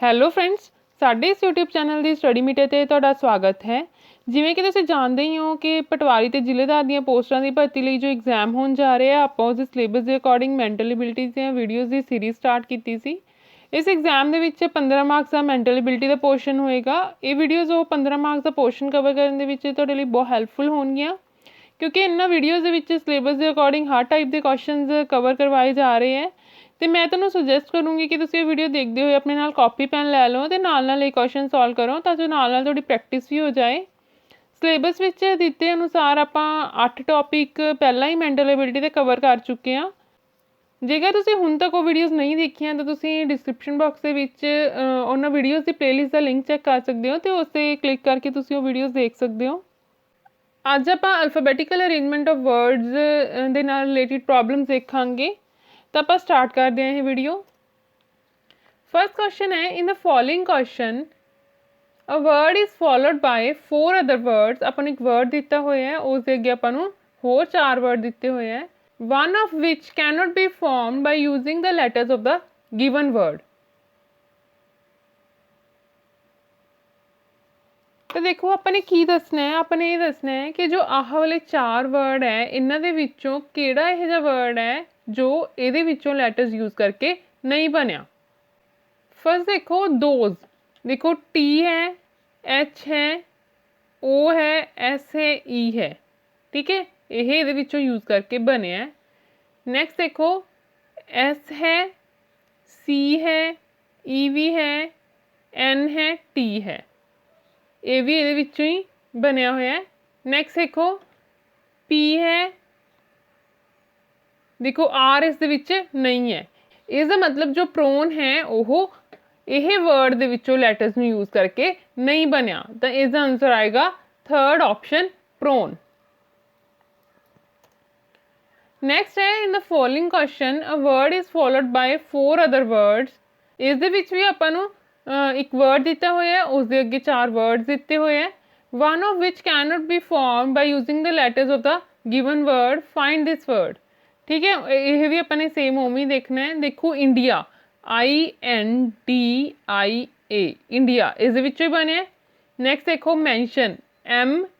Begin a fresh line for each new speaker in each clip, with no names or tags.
Hello friends, ਸਾਡੇ ਇਸ YouTube channel ਦੀ study metre 'ਤੇ ਤੁਹਾਡਾ ਸਵਾਗਤ ਹੈ। ਜਿਵੇਂ ਕਿ ਤੁਸੀਂ ਜਾਣਦੇ ਹੀ ਹੋ ਕਿ ਪਟਵਾਰੀ ਤੇ ਜ਼ਿਲ੍ਹੇਦਾਰ ਦੀਆਂ ਪੋਸਟਾਂ ਦੀ ਭਰਤੀ ਲਈ ਜੋ ਐਗਜ਼ਾਮ ਹੋਣ ਜਾ ਰਹੇ ਆ, ਆਪਾਂ ਉਸ ਸਿਲੇਬਸ ਦੇ ਅਕੋਰਡਿੰਗ ਮੈਂਟਲ ਐਬਿਲਿਟੀਜ਼ ਦੀਆਂ ਵੀਡੀਓਜ਼ ਦੀ ਸੀਰੀਜ਼ ਸਟਾਰਟ ਕੀਤੀ ਸੀ। ਇਸ ਐਗਜ਼ਾਮ ਦੇ ਵਿੱਚ 15 ਮਾਰਕਸ ਦਾ ਮੈਂਟਲ ਐਬਿਲਿਟੀ ਦਾ ਪੋਰਸ਼ਨ ਹੋਏਗਾ। ਇਹ ਵੀਡੀਓਜ਼ ਉਹ 15 ਮਾਰਕਸ ਦਾ ਪੋਰਸ਼ਨ ਕਵਰ ਕਰਨ ਦੇ ਵਿੱਚ ਤੁਹਾਡੇ ਲਈ ਬਹੁਤ ਹੈਲਪਫੁਲ ਹੋਣਗੀਆਂ, ਕਿਉਂਕਿ ਇਹਨਾਂ ਵੀਡੀਓਜ਼ ਦੇ ਵਿੱਚ ਸਿਲੇਬਸ ਦੇ ਅਕੋਰਡਿੰਗ ਹਰ ਟਾਈਪ ਦੇ ਕੁਐਸਚਨਸ ਕਵਰ ਕਰਵਾਏ ਜਾ ਰਹੇ ਹੈ। ਤੇ ਮੈਂ ਤੁਹਾਨੂੰ ਸੁਜੈਸਟ ਕਰੂੰਗੀ ਕਿ ਤੁਸੀਂ ਇਹ ਵੀਡੀਓ ਦੇਖਦੇ ਹੋਏ ਆਪਣੇ ਨਾਲ ਕਾਪੀ ਪੈਨ ਲੈ ਲਓ ਤੇ ਨਾਲ ਇਹ ਕੁਐਸਚਨ ਸੋਲਵ ਕਰੋ, ਤਾਂ ਜੋ ਨਾਲ ਤੁਹਾਡੀ ਪ੍ਰੈਕਟਿਸ ਵੀ ਹੋ ਜਾਏ। ਸਿਲੇਬਸ ਵਿੱਚ ਦਿੱਤੇ ਅਨੁਸਾਰ ਆਪਾਂ 8 ਟੌਪਿਕ ਪਹਿਲਾਂ ਹੀ ਮੈਂਟਲ ਐਬਿਲਿਟੀ ਦੇ ਕਵਰ ਕਰ ਚੁੱਕੇ ਹਾਂ। ਜੇਕਰ ਤੁਸੀਂ ਹੁਣ ਤੱਕ ਉਹ ਵੀਡੀਓਜ਼ ਨਹੀਂ ਦੇਖੀਆਂ ਤਾਂ ਤੁਸੀਂ ਡਿਸਕ੍ਰਿਪਸ਼ਨ ਬਾਕਸ ਦੇ ਵਿੱਚ ਉਹਨਾਂ ਵੀਡੀਓਜ਼ ਦੀ ਪਲੇਲਿਸਟ ਦਾ ਲਿੰਕ ਚੈੱਕ ਕਰ ਸਕਦੇ ਹੋ ਤੇ ਉਸ 'ਤੇ ਕਲਿੱਕ ਕਰਕੇ ਤੁਸੀਂ ਉਹ ਵੀਡੀਓਜ਼ ਦੇਖ ਸਕਦੇ ਹੋ। ਅੱਜ ਆਪਾਂ ਅਲਫਾਬੈਟੀਕਲ ਅਰੇਂਜਮੈਂਟ ਆਫ ਵਰਡਸ ਦੇ ਨਾਲ ਰਿਲੇਟਿਡ ਪ੍ਰੋਬਲਮਸ ਦੇਖਾਂਗੇ। ਤਾਂ ਆਪਾਂ ਸਟਾਰਟ ਕਰਦੇ ਹਾਂ ਇਹ ਵੀਡੀਓ। ਫਸਟ ਕੁਐਸਚਨ ਹੈ, in the following question a word is followed by 4 other words. ਆਪਾਂ ਨੂੰ ਇੱਕ ਵਰਡ ਦਿੱਤਾ ਹੋਇਆ ਹੈ, ਉਸ ਦੇ ਅੱਗੇ ਆਪਾਂ ਨੂੰ ਹੋਰ 4 ਵਰਡ ਦਿੱਤੇ ਹੋਏ ਹੈ, one of which cannot be formed by using the letters of the given word। तो देखो अपने की दसना है, अपने ये दसना है कि जो आह वाले 4 वर्ड है इन्हां दे विचों किहड़ा इहो जिहा वर्ड है जो इहदे विचों लैटर्स यूज करके नहीं बनिया। फर्स्ट देखो दोज, देखो टी है, एच है, ओ है, एस है, ई है, ठीक है, यह इहदे विचों यूज करके बने है। नैक्सट देखो एस है, सी है, ई भी है, एन है, टी है, ये भी ये विचों ही बनया होया है। नैक्सट देखो पी है, देखो आर इस दे विच नहीं है, इसका मतलब जो प्रोन है वो यह वर्ड दे विचों लैटर्स नूं यूज करके नहीं बनया, तो इसका आंसर आएगा थर्ड ऑप्शन प्रोन। नैक्सट है, in the following question a word is followed by 4 other words. इस दे विच भी आपां नूं एक वर्ड दिता होया है, उस दे अगे 4 वर्ड्स दिते होए हैं, one of which can not be form by using the letters of the given word, find this word. ठीक है, यह भी अपने सेम उम्मीद ही देखना है। देखो इंडिया, INDIA, इंडिया इस विचों ही बने। नैक्सट देखो मैंशन, MENTION,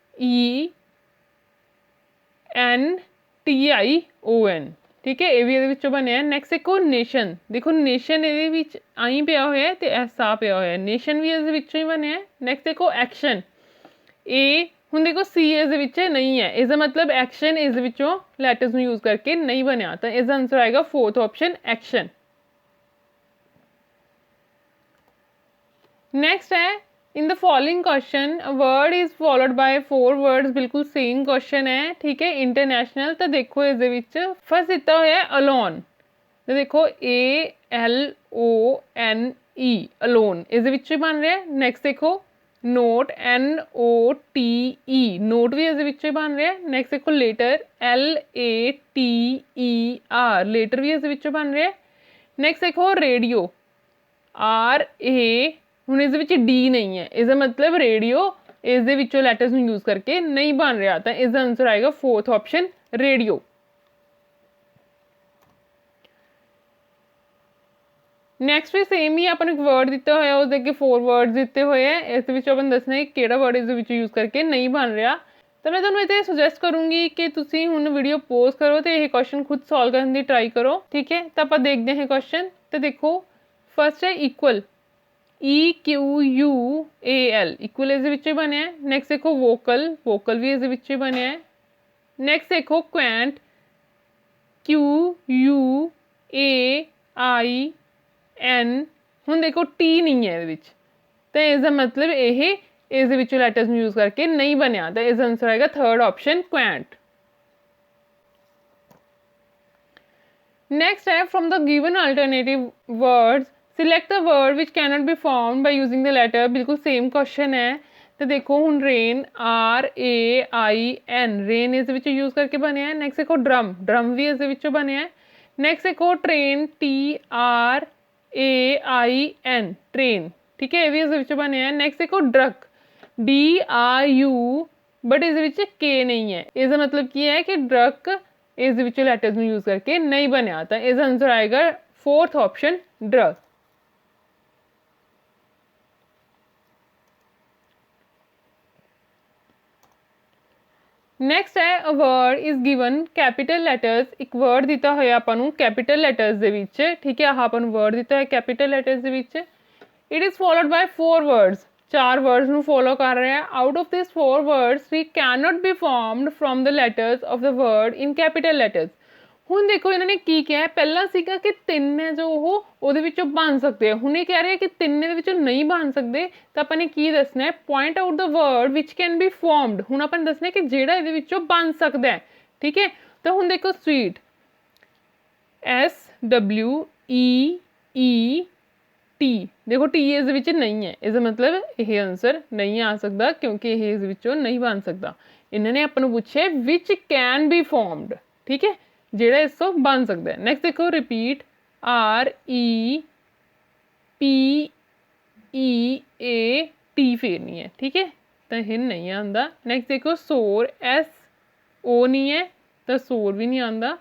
ठीक है, ये भी ये बने। नैक्सट देखो नेशन, देखो नेशन ये आई पिया होया है तो एस आ पिया होया है, नेशन भी इस ही बने। नैक्सट देखो एक्शन, ए हुण देखो सी इस नहीं है, इसका मतलब एक्शन इस विचों लैटर्स में यूज करके नहीं बनया, तो इसका आंसर आएगा फोर्थ ऑप्शन एक्शन। नेक्स्ट है, in the following question a word is followed by 4 words, बिल्कुल सेम क्वेश्चन है, ठीक है, इंटरनेशनल। तो देखो इस फर्स्ट दिता हुआ है अलोन, तो देखो ALONE, अलोन इस बन रहा है। नैक्सट देखो नोट, NOTE, नोट भी इस बन रहा है। नैक्सट देखो लेटर, LATER, लेटर भी इस बन रहा है। नैक्सट देखो रेडियो, RA, हुण इस डी नहीं है, इसका मतलब रेडियो इस लैटर्स में यूज करके नहीं बन रहा, तो इसका आंसर आएगा फोर्थ ऑप्शन रेडियो। नैक्सट भी सेम ही अपन एक वर्ड दिता होया, उस अगे 4 वर्ड्स दिते हुए हैं, इस अपन दसना है किहड़ा वर्ड इस यूज करके नहीं बन रहा। तो मैं तुहानूं इत्थे सुजैसट करूँगी कि तुसीं हुण वीडियो पॉज करो तो यह क्वेश्चन खुद सॉल्व करने की ट्राई करो, ठीक है। तो आपां देखते हैं क्वेश्चन। तो देखो फर्स्ट है इक्वल, EQUAL, इक्वल इस बने। नैक्सट देखो वोकल, वोकल भी इस बने। नैक्सट देखो क्वेंट, QUAIN, हुण देखो टी नहीं है ये, तो इसका मतलब यह इस लैटर्स यूज करके नहीं बनया, तो इसका आंसर आएगा थर्ड ऑप्शन क्वेंट। नेक्स्ट है, from the given alternative words select the word which cannot be formed by using the letter, बिल्कुल सेम क्वेश्चन है। तो देखो हुण रेन, RAIN, रेन इस यूज करके बने हैं। नैक्सट देखो ड्रम, ड्रम भी इस बने हैं। नैक्सट देखो ट्रेन, TRAIN, ट्रेन, ठीक है, ये भी इस बने हैं। नैक्सट देखो ड्रक, DRU, बट इस के नहीं है, इसका मतलब की है कि ड्रक इस लैटर्स में यूज करके नहीं बनया, तो इसका आंसर आएगा फोर्थ ऑप्शन ड्रग। ਨੈਕਸਟ ਹੈ a word is given capital letters, ਇੱਕ ਵਰਡ ਦਿੱਤਾ ਹੋਇਆ ਆਪਾਂ ਨੂੰ ਕੈਪੀਟਲ ਲੈਟਰਸ ਦੇ ਵਿੱਚ, ਠੀਕ ਹੈ। ਆਹ ਆਪਾਂ ਨੂੰ ਵਰਡ ਦਿੱਤਾ ਹੋਇਆ ਕੈਪੀਟਲ ਲੈਟਰਸ ਦੇ ਵਿੱਚ। It is followed by 4 words, 4 words ਨੂੰ ਫੋਲੋ ਕਰ ਰਿਹਾ। Out of this 4 words 3 cannot be formed from the letters of the word in capital letters। ਹੁਣ ਦੇਖੋ ਇਹਨਾਂ ਨੇ ਕੀ ਕਿਹਾ, ਪਹਿਲਾਂ ਸੀਗਾ ਕਿ 3 ਹੈ ਜੋ ਉਹ ਉਹਦੇ ਵਿੱਚੋਂ ਬਣ ਸਕਦੇ ਆ, ਹੁਣ ਇਹ ਕਹਿ ਰਹੇ ਕਿ 3 ਦੇ ਵਿੱਚੋਂ ਨਹੀਂ ਬਣ ਸਕਦੇ, ਤਾਂ ਆਪਾਂ ਨੇ ਕੀ ਦੱਸਣਾ ਹੈ, point out the word which can be formed. ਹੁਣ ਆਪਾਂ ਨੇ ਦੱਸਣਾ ਕਿ ਜਿਹੜਾ ਇਹਦੇ ਵਿੱਚੋਂ ਬਣ ਸਕਦਾ ਹੈ, ਠੀਕ ਹੈ। ਤਾਂ ਹੁਣ ਦੇਖੋ ਸਵੀਟ, SWEET, ਦੇਖੋ ਟੀ ਇਸ ਦੇ ਵਿੱਚ ਨਹੀਂ ਹੈ, ਇਸਦਾ ਮਤਲਬ ਇਹ ਆਨਸਰ ਨਹੀਂ ਆ ਸਕਦਾ ਕਿਉਂਕਿ ਇਹ ਇਸ ਵਿੱਚੋਂ ਨਹੀਂ ਬਣ ਸਕਦਾ। ਇਹਨਾਂ ਨੇ ਆਪਾਂ ਨੂੰ ਪੁੱਛਿਆ ਵਿਚ ਕੈਨ ਬੀ ਫਾਰਮਡ, ਠੀਕ ਹੈ, ਜਿਹੜਾ ਇਸ ਤੋਂ ਬਣ ਸਕਦਾ ਹੈ। ਨੈਕਸਟ ਦੇਖੋ ਰਿਪੀਟ, REPEAT ਫੇਰਨੀ ਹੈ, ਠੀਕ ਹੈ, ਤਾਂ ਇਹ ਨਹੀਂ ਆਉਂਦਾ। ਨੈਕਸਟ ਦੇਖੋ ਸੋਰ, SO ਨਹੀਂ ਹੈ ਤਾਂ ਸੋਰ ਵੀ ਨਹੀਂ ਆਉਂਦਾ।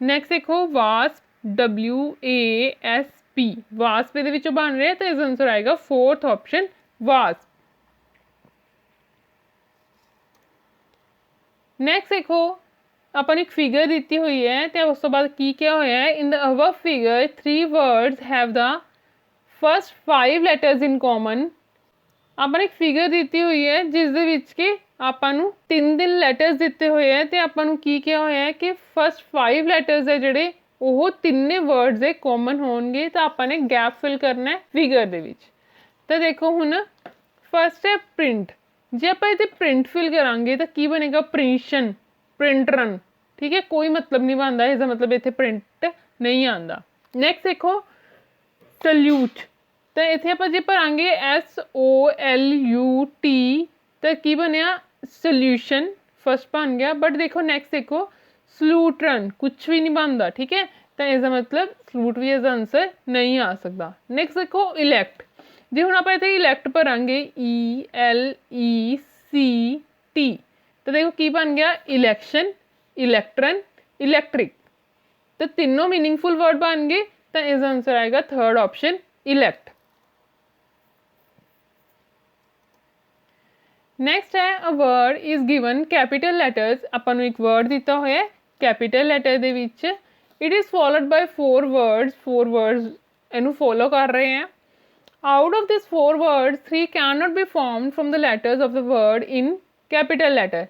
ਨੈਕਸਟ ਦੇਖੋ ਵਾਸਪ, WASP, ਵਾਸਪ ਇਹਦੇ ਵਿੱਚੋਂ ਬਣ ਰਿਹਾ, ਤਾਂ ਇਸਦਾ ਆਨਸਰ ਆਏਗਾ 4th ਆਪਸ਼ਨ ਵਾਸਪ। ਨੈਕਸਟ ਦੇਖੋ ਆਪਾਂ ਨੂੰ ਇੱਕ ਫਿਗਰ ਦਿੱਤੀ ਹੋਈ ਹੈ ਤੇ ਉਸ ਤੋਂ ਬਾਅਦ ਕੀ ਕਿਹਾ ਹੋਇਆ ਹੈ, in the above figure 3 words have the first 5 letters in common। ਆਪਾਂ ਨੇ ਇੱਕ ਫਿਗਰ ਦਿੱਤੀ ਹੋਈ ਹੈ ਜਿਸ ਦੇ ਵਿੱਚ ਕਿ ਆਪਾਂ ਨੂੰ 3 ਲੈਟਰਸ ਦਿੱਤੇ ਹੋਏ ਹੈ ਤੇ ਆਪਾਂ ਨੂੰ ਕੀ ਕਿਹਾ ਹੋਇਆ ਹੈ ਕਿ ਫਸਟ 5 ਲੈਟਰਸ ਹੈ ਜਿਹੜੇ ਉਹ 3 words ਦੇ ਕਾਮਨ ਹੋਣਗੇ, ਤਾਂ ਆਪਾਂ ਨੇ ਗੈਪ ਫਿਲ ਕਰਨਾ ਹੈ ਫਿਗਰ ਦੇ ਵਿੱਚ। ਤਾਂ ਦੇਖੋ ਹੁਣ ਫਸਟ ਹੈ ਪ੍ਰਿੰਟ, ਜੇ ਆਪਾਂ ਇਹਦੇ ਪ੍ਰਿੰਟ ਫਿਲ ਕਰਾਂਗੇ ਤਾਂ ਕੀ ਬਣੇਗਾ, ਪ੍ਰਿੰਸ਼ਨ, ਪ੍ਰਿੰਟਰਨ, ਠੀਕ ਹੈ, ਕੋਈ ਮਤਲਬ ਨਹੀਂ ਬਣਦਾ, ਇਸਦਾ ਮਤਲਬ ਇੱਥੇ ਪ੍ਰਿੰਟ ਨਹੀਂ ਆਉਂਦਾ। ਨੈਕਸਟ ਦੇਖੋ ਸਲੂਟ, ਤਾਂ ਇੱਥੇ ਆਪਾਂ ਜੇ ਭਰਾਂਗੇ SOLUT ਤਾਂ ਕੀ ਬਣਿਆ, ਸੋਲਿਊਸ਼ਨ ਫਸਟ ਬਣ ਗਿਆ। ਬਟ ਦੇਖੋ ਨੈਕਸਟ ਦੇਖੋ ਸਲੂਟਰਨ, ਕੁਛ ਵੀ ਨਹੀਂ ਬਣਦਾ, ਠੀਕ ਹੈ, ਤਾਂ ਇਸਦਾ ਮਤਲਬ ਸਲੂਟ ਵੀ ਇਸਦਾ ਆਨਸਰ ਨਹੀਂ ਆ ਸਕਦਾ। ਨੈਕਸਟ ਦੇਖੋ ਇਲੈਕਟ, ਜੇ ਹੁਣ ਆਪਾਂ ਇੱਥੇ ਇਲੈਕਟ ਭਰਾਂਗੇ ELECT ਤਾਂ ਦੇਖੋ ਕੀ ਬਣ ਗਿਆ, ਇਲੈਕਸ਼ਨ, ਇਲੈਕਟਰਨ, ਇਲੈਕਟ੍ਰਿਕ, ਤਾਂ ਤਿੰਨੋਂ ਮੀਨਿੰਗਫੁਲ ਵਰਡ ਬਣ ਗਏ, ਤਾਂ ਇਸਦਾ ਆਨਸਰ ਆਏਗਾ 3rd ਆਪਸ਼ਨ ਇਲੈਕਟ। ਨੈਕਸਟ ਹੈ a word is given capital letters, ਆਪਾਂ ਨੂੰ ਇੱਕ ਵਰਡ ਦਿੱਤਾ ਹੋਇਆ ਕੈਪੀਟਲ ਲੈਟਰ ਦੇ ਵਿੱਚ। It is followed by 4 words, 4 words ਇਹਨੂੰ ਫੋਲੋ ਕਰ ਰਹੇ ਆ। Out of this 4 words 3 cannot be formed from the letters of the word in capital letter।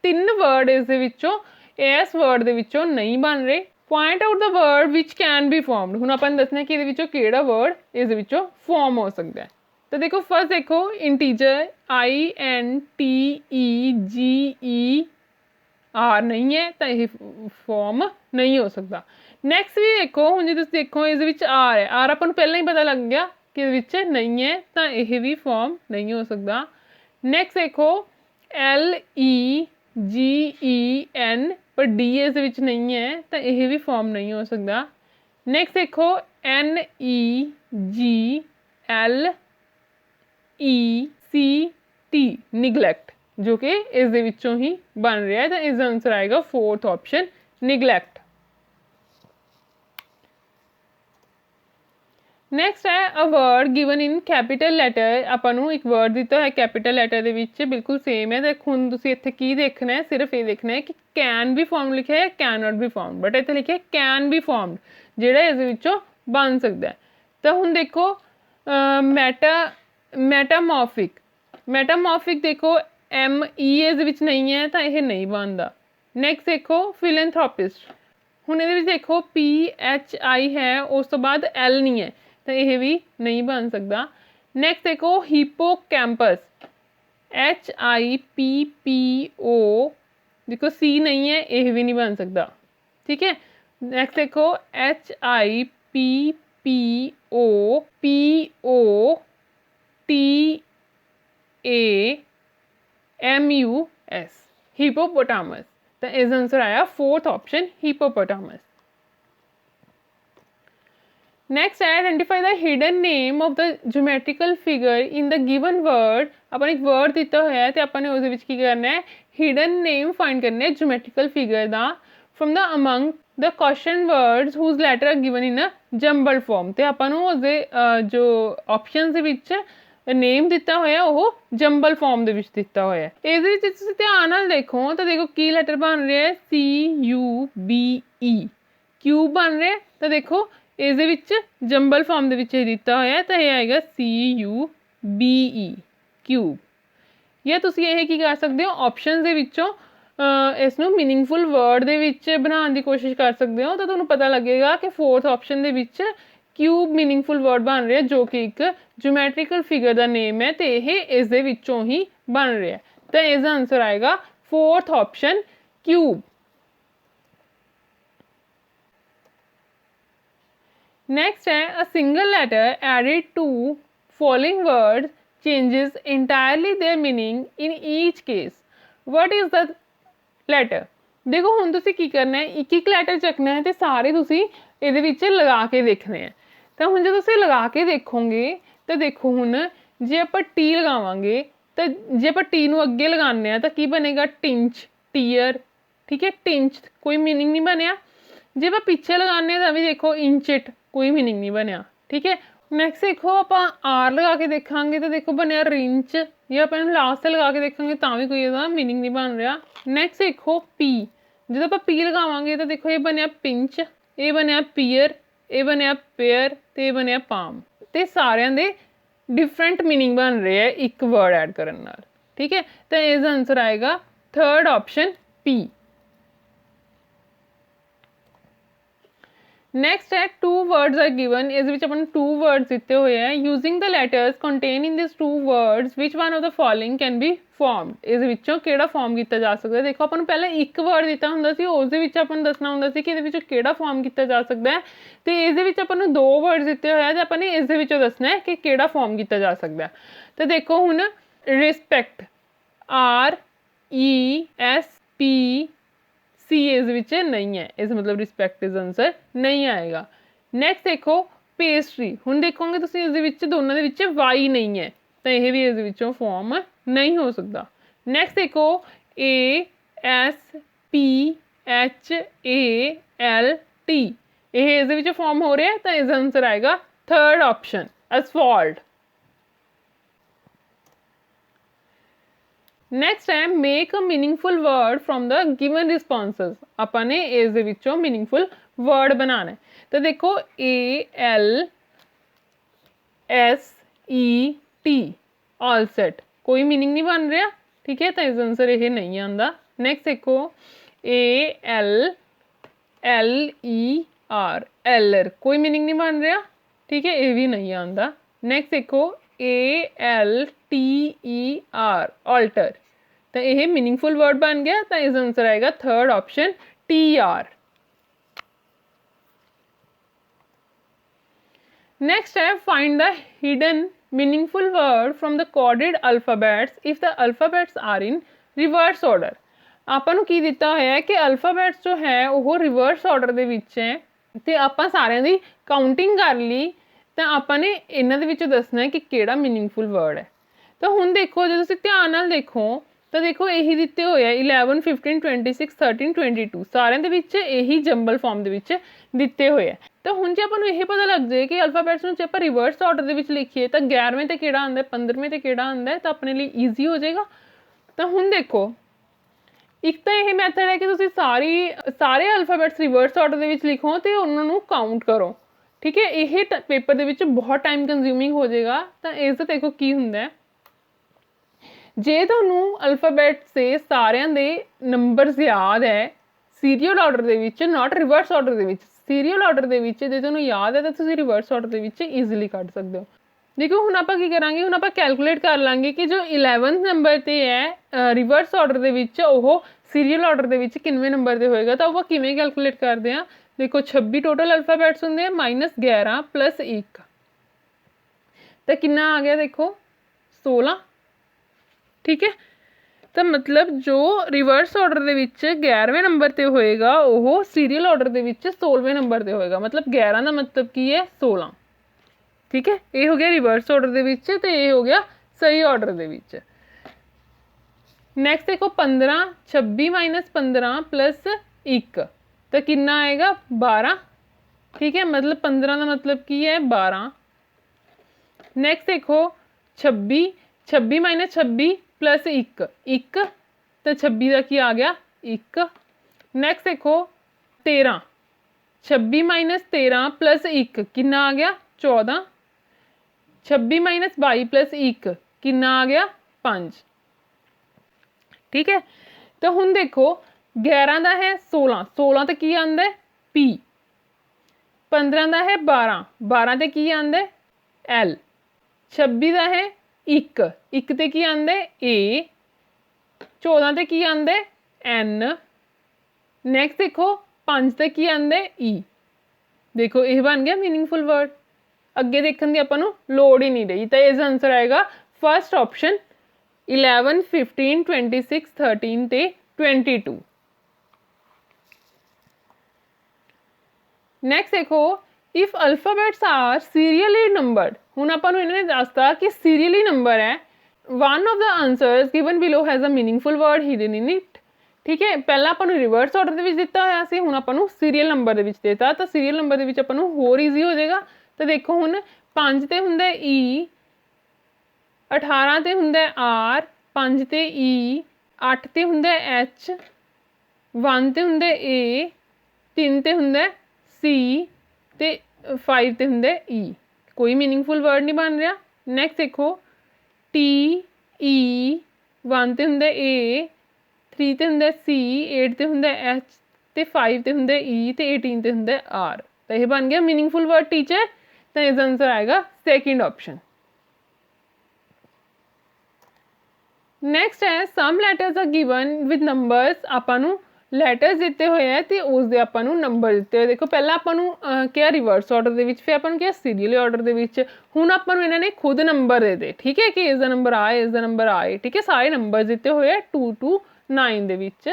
3 word ਇਸ ਦੇ ਵਿੱਚੋਂ ਇਸ ਵਰਡ ਦੇ ਵਿੱਚੋਂ ਨਹੀਂ ਬਣ ਰਹੇ। Point out the word which can be formed, ਹੁਣ ਆਪਾਂ ਨੇ ਦੱਸਣਾ ਕਿ ਇਹਦੇ ਵਿੱਚੋਂ ਕਿਹੜਾ ਵਰਡ ਇਸ ਦੇ ਵਿੱਚੋਂ ਫਾਰਮ ਹੋ ਸਕਦਾ ਹੈ। ਤਾਂ ਦੇਖੋ ਫਸਟ ਦੇਖੋ ਇੰਟੀਜਰ, INTEGER ਨਹੀਂ ਹੈ ਤਾਂ ਇਹ ਫਾਰਮ ਨਹੀਂ ਹੋ ਸਕਦਾ। ਨੈਕਸਟ ਵੀ ਦੇਖੋ, ਹੁਣ ਜੇ ਤੁਸੀਂ ਦੇਖੋ ਇਸ ਦੇ ਵਿੱਚ R ਹੈ, R ਆਪਾਂ ਨੂੰ ਪਹਿਲਾਂ ਹੀ ਪਤਾ ਲੱਗ ਗਿਆ ਕਿ ਇਹਦੇ ਵਿੱਚ ਨਹੀਂ ਹੈ, ਤਾਂ ਇਹ ਵੀ ਫਾਰਮ ਨਹੀਂ ਹੋ ਸਕਦਾ। ਨੈਕਸਟ ਦੇਖੋ LEGEN, ਪਰ D ਇਸ ਦੇ ਵਿੱਚ ਨਹੀਂ ਹੈ ਤਾਂ ਇਹ ਵੀ ਫਾਰਮ ਨਹੀਂ ਹੋ ਸਕਦਾ। ਨੈਕਸਟ ਦੇਖੋ NEGLECT, ਨਿਗਲੈਕਟ, ਜੋ ਕਿ ਇਸ ਦੇ ਵਿੱਚੋਂ ਹੀ ਬਣ ਰਿਹਾ ਹੈ, ਤਾਂ ਇਸ ਦਾ ਆਨਸਰ ਆਏਗਾ 4th ਆਪਸ਼ਨ ਨਿਗਲੈਕਟ। ਨੈਕਸਟ ਹੈ a word given in capital letter, ਆਪਾਂ ਨੂੰ ਇੱਕ ਵਰਡ ਦਿੱਤਾ ਹੋਇਆ ਕੈਪੀਟਲ ਲੈਟਰ ਦੇ ਵਿੱਚ, ਬਿਲਕੁਲ ਸੇਮ ਹੈ। ਤੇ ਹੁਣ ਤੁਸੀਂ ਇੱਥੇ ਕੀ ਦੇਖਣਾ ਹੈ, ਸਿਰਫ ਇਹ ਦੇਖਣਾ ਹੈ ਕਿ ਕੈਨ ਬੀ ਫਾਰਮ ਲਿਖਿਆ ਹੈ, can not be formed, but ਇੱਥੇ ਲਿਖਿਆ ਕੈਨ ਬੀ ਫਾਰਮਡ, ਜਿਹੜਾ ਇਸ ਵਿੱਚੋਂ ਬਣ ਸਕਦਾ ਹੈ। ਤਾਂ ਹੁਣ ਦੇਖੋ ਮੈਟਾਮੋਰਫਿਕ ਦੇਖੋ ME ਇਸ ਦੇ ਵਿੱਚ ਨਹੀਂ ਹੈ ਤਾਂ ਇਹ ਨਹੀਂ ਬਣਦਾ। ਨੈਕਸਟ ਦੇਖੋ ਫਿਲੈਂਥ੍ਰੋਪਿਸਟ, ਹੁਣ ਇਹਦੇ ਵਿੱਚ ਦੇਖੋ PHI ਹੈ, ਉਸ ਤੋਂ ਬਾਅਦ L ਨਹੀਂ ਹੈ ਤਾਂ ਇਹ ਵੀ ਨਹੀਂ ਬਣ ਸਕਦਾ। ਨੈਕਸਟ ਦੇਖੋ ਹਿਪੋਕੈਂਪਸ, HIPPO, ਦੇਖੋ C ਨਹੀਂ ਹੈ, ਇਹ ਵੀ ਨਹੀਂ ਬਣ ਸਕਦਾ, ਠੀਕ ਹੈ। ਨੈਕਸਟ ਦੇਖੋ HIPPOPOTAMUS, ਹਿਪੋਪੋਟਾਮਸ, ਤਾਂ ਇਸ ਆਨਸਰ ਆਇਆ 4th option hippopotamus. Next identify the hidden name of the geometrical figure in the given word, ਆਪਾਂ ਨੇ ਇੱਕ ਵਰਡ ਦਿੱਤਾ ਹੋਇਆ ਹੈ ਤੇ ਆਪਾਂ ਨੇ ਉਸਦੇ ਵਿੱਚ ਕੀ ਕਰਨਾ ਹੈ, ਹਿਡਨ ਨੇਮ ਫਾਈਂਡ ਕਰਨਾ ਹੈ geometrical figure the from the among the question words whose letter are given in a jumbled form। ਤੇ ਆਪਾਂ ਨੂੰ ਉਸਦੇ ਜੋ ਆਪਸ਼ਨਸ ਦੇ ਵਿੱਚ ਨੇਮ ਦਿੱਤਾ ਹੋਇਆ ਉਹ ਜੰਬਲ ਫਾਰਮ ਦੇ ਵਿੱਚ ਦਿੱਤਾ ਹੋਇਆ। ਇਹਦੇ ਵਿੱਚ ਤੁਸੀਂ ਧਿਆਨ ਨਾਲ ਦੇਖੋ ਤਾਂ ਦੇਖੋ ਕੀ ਲੈਟਰ ਬਣ ਰਿਹਾ ਹੈ, CUBE ਕਿਊਬ ਬਣ ਰਿਹਾ। ਤਾਂ ਦੇਖੋ ਇਸਦੇ ਵਿੱਚ ਜੰਬਲ ਫਾਰਮ ਦੇ ਵਿੱਚ ਇਹ ਦਿੱਤਾ ਹੋਇਆ, ਤਾਂ ਇਹ ਆਏਗਾ CUBE ਕਿਊਬ। ਜਾਂ ਤੁਸੀਂ ਇਹ ਕੀ ਕਰ ਸਕਦੇ ਹੋ, ਆਪਸ਼ਨ ਦੇ ਵਿੱਚੋਂ ਇਸ ਨੂੰ ਮੀਨਿੰਗਫੁਲ ਵਰਡ ਦੇ ਵਿੱਚ ਬਣਾਉਣ ਦੀ ਕੋਸ਼ਿਸ਼ ਕਰ ਸਕਦੇ ਹੋ। ਤਾਂ ਤੁਹਾਨੂੰ ਪਤਾ ਲੱਗੇਗਾ ਕਿ 4th ਆਪਸ਼ਨ ਦੇ ਵਿੱਚ ਕਿਊਬ ਮੀਨਿੰਗਫੁਲ ਵਰਡ ਬਣ ਰਿਹਾ, ਜੋ ਕਿ ਇੱਕ ਜਿਓਮੈਟ੍ਰੀਕਲ ਫਿਗਰ ਦਾ ਨੇਮ ਹੈ, ਤੇ ਇਹ ਇਸ ਦੇ ਵਿੱਚੋਂ ਹੀ ਬਣ ਰਿਹਾ। ਤਾਂ ਇਸ ਦਾ ਆਨਸਰ ਆਏਗਾ 4th ਆਪਸ਼ਨ ਕਿਊਬ। Next है a single letter added to following words changes entirely their meaning in each case. What is the letter? देखो हुण तुसीं की करना है, एक एक लैटर चकना है तो सारे तुसीं इहदे विच लगा के देखने हैं। तो हुण जे तुसीं लगा के देखोगे तो देखो हुण जे आपां टी लगावांगे तो जे आपां टी नूं अगे लगाने तो की बनेगा, टिंच, टीयर। ठीक है, टिंच कोई मीनिंग नहीं बनया। जे आपां पिछे लगाने तो भी देखो इंचिट, कोई मीनिंग नहीं बनया। ठीक है, नैक्सट देखो आप आर लगा के देखांगे तो देखो बनया रिंच, या आप लास्ट से लगा के देखांगे तो भी कोई इसका मीनिंग नहीं बन रहा। नैक्सट देखो पी, जो आप पी लगावांगे तो देखो ये बनया पिंच, ये बनया पीयर, ये बनया पेयर, तो ये बनया पाम। तो सारिਆਂ ਦੇ डिफरेंट मीनिंग बन रहे हैं एक वर्ड ऐड करने नाल। ठीक है, तो इसका आंसर आएगा 3rd ऑप्शन पी। नेक्स्ट है टू वर्ड्स आर गिवन, इस विच अपन टू वर्ड्स दिते हुए हैं। Using the letters contain in this two words which one of the following can be formed, इस विचों किहड़ा फॉर्म किया जा सकता है। देखो अपन पहले एक वर्ड दिता हुंदा सी, उस दे विच अपन दसना हुंदा सी कि इहदे विचों किहड़ा फॉर्म किया जा सकता है। तो इस दे विच अपन नूं दो वर्ड्स दिते होए हैं ते अपन ने इस दे विचों दसना है कि किहड़ा फॉर्म किया जा सकता है। तो देखो हुण रिस्पैक्ट, RESP सी इस विच नहीं है, इस मतलब रिस्पैक्ट इस आंसर नहीं आएगा। नैक्सट देखो पेस्ट्री, हुण देखोगे तुसीं इस दे विच दोनों दे विच वाई नहीं है, तो यह भी इस विचों फॉर्म नहीं हो सकता। नैक्सट देखो ASPHALT, यह इस दे विच फॉर्म हो रहा है, तो इसका आंसर आएगा 3rd ऑप्शन असफॉल्ट। नैक्सट है make a meaningful word from the given responses, अपन ने इस दे विचों मीनिंगफुल वर्ड बनाना है। तो देखो ALSET ऑल सेट, कोई मीनिंग नहीं बन रहा। ठीक है, तो इस आंसर यह नहीं आता। नैक्सट देखो ALLER एलर, कोई मीनिंग नहीं बन रहा। ठीक है, ये भी नहीं आता। नैक्सट देखो ALTER ऑल्टर, तो यह मीनिंगफुल वर्ड बन गया, तो इस आंसर आएगा 3rd ऑप्शन TR। नेक्स्ट है find the hidden meaningful word from the coded alphabets if the alphabets are in reverse order. ਆਪਾਂ ਨੂੰ ਕੀ ਦਿੱਤਾ ਹੋਇਆ ਹੈ ਕਿ ਅਲਫਾਬੈਟਸ ਜੋ ਹੈ ਉਹ ਰਿਵਰਸ ਆਰਡਰ ਦੇ ਵਿੱਚ ਹੈ, ਤੇ ਆਪਾਂ ਸਾਰਿਆਂ ਦੀ ਕਾਊਂਟਿੰਗ ਕਰ ਲਈ, ਤਾਂ ਆਪਾਂ ਨੇ ਇਹਨਾਂ ਦੇ ਵਿੱਚੋਂ ਦੱਸਣਾ ਹੈ ਕਿ ਕਿਹੜਾ ਮੀਨਿੰਗਫੁਲ ਵਰਡ ਹੈ। ਤਾਂ ਹੁਣ ਦੇਖੋ, ਜੇ ਤੁਸੀਂ ਧਿਆਨ ਨਾਲ ਦੇਖੋ ਤਾਂ ਦੇਖੋ ਇਹੀ ਦਿੱਤੇ ਹੋਏ ਆ 11 15 26 13 22, ਸਾਰਿਆਂ ਦੇ ਵਿੱਚ ਇਹੀ ਜੰਬਲ ਫਾਰਮ ਦੇ ਵਿੱਚ ਦਿੱਤੇ ਹੋਏ ਆ। ਤਾਂ ਹੁਣ ਜੇ ਆਪਾਂ ਨੂੰ ਇਹ ਪਤਾ ਲੱਗ ਜਾਏ ਕਿ ਅਲਫਾਬੈਟਸ ਨੂੰ ਜੇ ਆਪਾਂ ਰਿਵਰਸ ਆਰਡਰ ਦੇ ਵਿੱਚ ਲਿਖੀਏ ਤਾਂ 11ਵੇਂ ਤੇ ਕਿਹੜਾ ਆਉਂਦਾ, 15ਵੇਂ ਤੇ ਕਿਹੜਾ ਆਉਂਦਾ, ਤਾਂ ਆਪਣੇ ਲਈ ਈਜ਼ੀ ਹੋ ਜਾਏਗਾ। ਤਾਂ ਹੁਣ ਦੇਖੋ, ਇੱਕ ਤਾਂ ਇਹ ਮੈਥਡ ਹੈ ਕਿ ਤੁਸੀਂ ਸਾਰੇ ਅਲਫਾਬੈਟਸ ਰਿਵਰਸ ਆਰਡਰ ਦੇ ਵਿੱਚ ਲਿਖੋ ਤੇ ਉਹਨਾਂ ਨੂੰ ਕਾਊਂਟ ਕਰੋ। ਠੀਕ ਹੈ, ਇਹ ਪੇਪਰ ਦੇ ਵਿੱਚ ਬਹੁਤ ਟਾਈਮ ਕੰਜ਼ਿਊਮਿੰਗ ਹੋ ਜਾਏਗਾ। ਤਾਂ ਇਸ ਦਾ ਦੇਖੋ ਕੀ ਹੁੰਦਾ, ਜੇ ਤੁਹਾਨੂੰ ਅਲਫਾਬੈਟਸ ਦੇ ਸਾਰਿਆਂ ਦੇ ਨੰਬਰਸ ਯਾਦ ਹੈ ਸੀਰੀਅਲ ਆਰਡਰ ਦੇ ਵਿੱਚ, ਨਾਟ ਰਿਵਰਸ ਆਰਡਰ ਦੇ ਵਿੱਚ, ਸੀਰੀਅਲ ਆਰਡਰ ਦੇ ਵਿੱਚ ਜੇ ਤੁਹਾਨੂੰ ਯਾਦ ਹੈ ਤਾਂ ਤੁਸੀਂ ਰਿਵਰਸ ਆਰਡਰ ਦੇ ਵਿੱਚ ਈਜ਼ੀਲੀ ਕੱਢ ਸਕਦੇ ਹੋ। ਦੇਖੋ ਹੁਣ ਆਪਾਂ ਕੀ ਕਰਾਂਗੇ, ਹੁਣ ਆਪਾਂ ਕੈਲਕੂਲੇਟ ਕਰ ਲਾਂਗੇ ਕਿ ਜੋ 11th ਨੰਬਰ 'ਤੇ ਹੈ ਰਿਵਰਸ ਆਰਡਰ ਦੇ ਵਿੱਚ, ਉਹ ਸੀਰੀਅਲ ਆਰਡਰ ਦੇ ਵਿੱਚ ਕਿੰਨਵੇਂ ਨੰਬਰ 'ਤੇ ਹੋਏਗਾ। ਤਾਂ ਉਹ ਕਿਵੇਂ ਕੈਲਕੂਲੇਟ ਕਰਦੇ ਹਾਂ, ਦੇਖੋ 26 ਟੋਟਲ ਅਲਫਾਬੈਟਸ ਹੁੰਦੇ ਆ -11 + 1, ਤਾਂ ਕਿੰਨਾ ਆ ਗਿਆ ਦੇਖੋ 16। ਠੀਕ ਹੈ, ਤਾਂ ਮਤਲਬ ਜੋ ਰਿਵਰਸ ਆਰਡਰ ਦੇ ਵਿੱਚ 11ਵੇਂ ਨੰਬਰ 'ਤੇ ਹੋਏਗਾ ਉਹ ਸੀਰੀਅਲ ਆਰਡਰ ਦੇ ਵਿੱਚ 16ਵੇਂ ਨੰਬਰ 'ਤੇ ਹੋਏਗਾ। ਮਤਲਬ 11 ਦਾ ਮਤਲਬ ਕੀ ਹੈ 16। ਠੀਕ ਹੈ, ਇਹ ਹੋ ਗਿਆ ਰਿਵਰਸ ਆਰਡਰ ਦੇ ਵਿੱਚ, ਤੇ ਇਹ ਹੋ ਗਿਆ ਸਹੀ ਆਰਡਰ ਦੇ ਵਿੱਚ। ਨੈਕਸਟ ਦੇਖੋ 15 26 - 15 + 1, ਤਾਂ ਕਿੰਨਾ ਆਏਗਾ 12। ਠੀਕ ਹੈ, ਮਤਲਬ 15 ਦਾ ਮਤਲਬ ਕੀ ਹੈ 12। ਨੈਕਸਟ ਦੇਖੋ 26 26 माइनस 26 प्लस 1 1 तो 26 का की आ गया 1। नैक्सट देखो 13 26 माइनस 13 प्लस 1 कितना आ गया 14। 26 माइनस 22 प्लस 1 कितना आ गया 5। ठीक है, तो हुण देखो 11 का है 16 16 तो की आंदा है पी। 15 का है 12 12 तो की आंदा है एल। 26 का है 1 1 तो की आंदा है ए। 14 तो की आंदा है एन। नैक्सट देखो 5 तो की आंदा है ई। देखो ये बन गया मीनिंगफुल वर्ड। अगे देखने की आपां नूं लोड़ ही नहीं रही, तो इसका आंसर आएगा फर्स्ट ऑप्शन 11 15 26 13 ते 22। नैक्सट देखो if alphabets are serially numbered. हुण आपां नूं इन्होंने दसता कि सीरियली नंबर है। One of the answers given below has a meaningful word hidden in it. ठीक है, पहला आपां नूं रिवर्स ऑर्डर दे विच दिता होया सी, हुण आपां नूं सीरियल नंबर दे विच देता, तो सीरियल नंबर दे विच आपां नूं होर ईजी हो जाएगा। तो देखो हुण 5 ते हुंदा ई, 18 ते हुंदा आर, 5 ते ई, 8 ते हुंदा एच, 1 ते हुंदा ए, 3 ते हुंदा सी ते 5 ते हुंदा ई। कोई मीनिंगफुल वर्ड नहीं बन रहा। नैक्सट देखो टी ई, 1 ते हुंदा ए, 3 ते हुंदा सी, 8 ते हुंदा एच ते 5 ते हुंदा ई ते 18 ते हुंदा आर। तो यह बन गया मीनिंगफुल वर्ड टीचर। तो इसका आंसर आएगा सेकंड ऑप्शन। नैक्सट है some letters are given with numbers. आपां नूं लैटर्स दिते हुए हैं तो उसके आपां नूं नंबर दिते हुए। देखो पहला आपां नूं क्या रिवर्स ऑर्डर दे विच, फिर आपां नूं क्या सीरियल ऑर्डर दे विच। हुण आपां नूं इन्हां ने खुद नंबर दे दे। ठीक है कि इसका नंबर आए, इसका नंबर आए। ठीक है, सारे नंबर दिते हुए हैं 2 to 9 they which.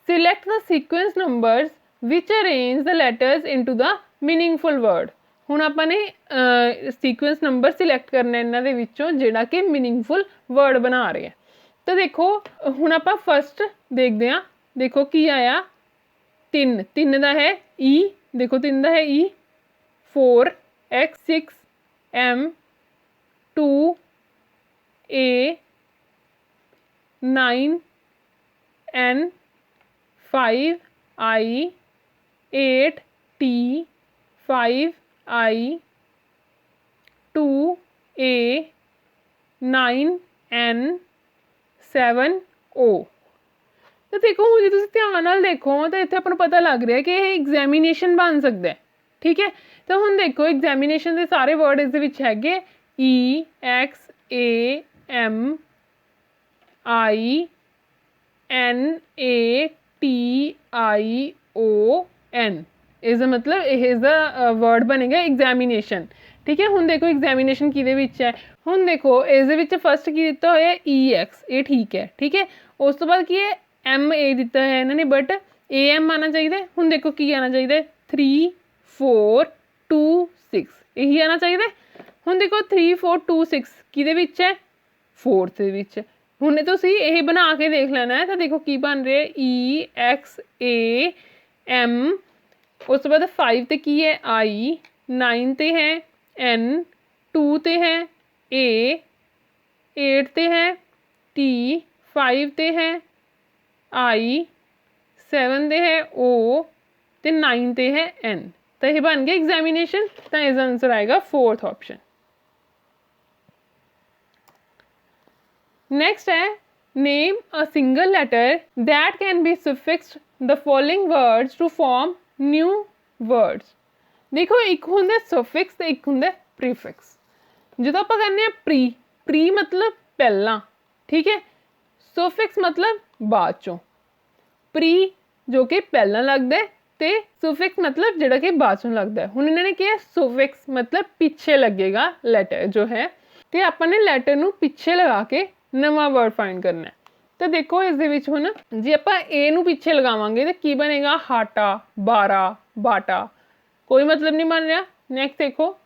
Select the sequence numbers which arrange the letters into the meaningful word. हुण आपां ने सीक्वेंस नंबर सिलेक्ट करना इन्हां दे विचों जिहड़ा कि मीनिंगफुल वर्ड बना रहे हैं। तो देखो हुण आपां फस्ट देखते हैं। देखो की आया 3 3 का है ई। देखो 3 का है ई, 4 एक्स, 6 एम, 2 ए, 9 एन, 5 आई, 8 टी, 5 आई, 2 ए, 9 एन, 7 ओ। तो देखो जो तुम ध्यान नाल देखो तो इत्थे आपां नूं पता लग रहा है कि यह एग्जामिनेशन बन सकता है। ठीक है, तो हुण देखो एग्जामिनेशन के सारे वर्ड इस दे विच हैगे ई, एक्स, ए, एम, आई, एन, ए, टी, आई, ओ, एन। इसका मतलब इसका वर्ड बनेगा एग्जामिनेशन। ठीक है, हुण देखो एग्जामिनेशन किहदे विच है। हुण देखो इस दे विच फस्ट की दिता होया ई एक्स, ये ठीक है। ठीक है, उस तो बाद की है एम ए दिता है इन्होंने, बट ए एम आना चाहिए। हुण देखो की आना चाहिए 3 4 2 6, यही आना चाहिए। हुण देखो 3 4 2 6 किहदे विच है, फोर्थ दे विच। हुण तुसीं यह बना के देख लेना है। तो देखो की बन रहा है ई एक्स ए एम, उस तो बाद 5 ते की है आई, 9 ते है एन, 2 ते है ए, 8 ते है टी, 5 ते है आई, 7 ते है ओ ते 9 ते है एन। तो यह बन गया एग्जामिनेशन। तो इसका आंसर आएगा फोर्थ ऑप्शन। नेक्स्ट है name a single letter that can be suffixed the following words to form new words. देखो एक होंगे सुफिक्स ते एक होंगे प्रीफिक्स। जो आप कहने प्री, प्री मतलब पहला। ठीक है, सुफिक्स मतलब बाद चों। प्री जो कि पहला लगता है, तो सुफिक्स मतलब जोड़ा कि बाद चों लगता है। हुण इन्होंने क्या सुफिक्स मतलब पिछे लगेगा लैटर जो है, तो आपने लैटर नूं पिछे लगा के नवा वर्ड फाइंड करना है। तो देखो इस दे विच हुण जे आपां ए नूं पिछे लगावांगे तो की बनेगा हाटा, बारा, बाटा। कोई मतलब नहीं बन रहा। नैक्सट देखो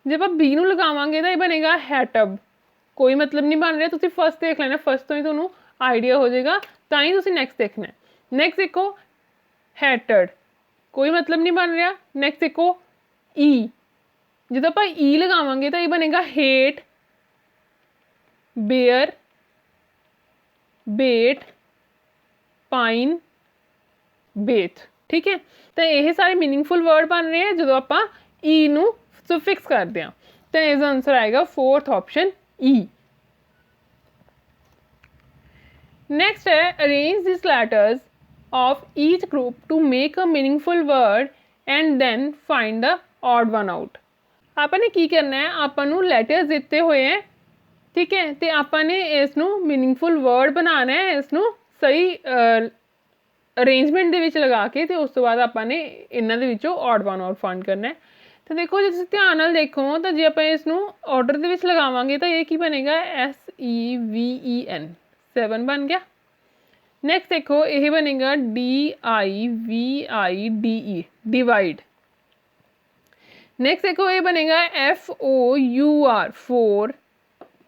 जब आप बी नूं लगावांगे तो ये बनेगा हैटब। कोई मतलब नहीं बन रहा। तुसीं फर्स्ट देख लेना, फर्स्ट तो ही तुहानूं आइडिया हो जाएगा, तां ही तुसीं नैक्सट देखना है। नैक्सट देखो हैटड, कोई मतलब नहीं बन रहा। नैक्सट देखो ई, जो आप ई लगावांगे तो ये बनेगा हेट, बेयर, बेट, पाइन, बेथ। ठीक है, तो ये सारे मीनिंगफुल वर्ड बन रहे हैं जो आप ई नू सुफिक्स करते हैं। तो इसका आंसर आएगा फोर्थ ऑप्शन ई। नेक्स्ट है arrange this letters of each group to make a meaningful word and then find the odd one out. आपने की करना है, आपको लैटर्स दिते हुए हैं, ठीक है, तो आपने इसनू मीनिंगफुल वर्ड बनाना है, इसनू सही अरेंजमेंट ਦੇ ਵਿੱਚ लगा के तो उस तो बाद आपने इन्हों के ऑड वन आउट फाइंड करना है। तो देखो जो ध्यान नाल देखो तो जे आप इसनू ऑर्डर ਦੇ ਵਿੱਚ लगावांगे तो ये की बनेगा SEVEN 7 बन गया। नैक्सट देखो ये बनेगा DIVIDE डिवाइड। नेक्स्ट देखो ये बनेगा FOUR 4।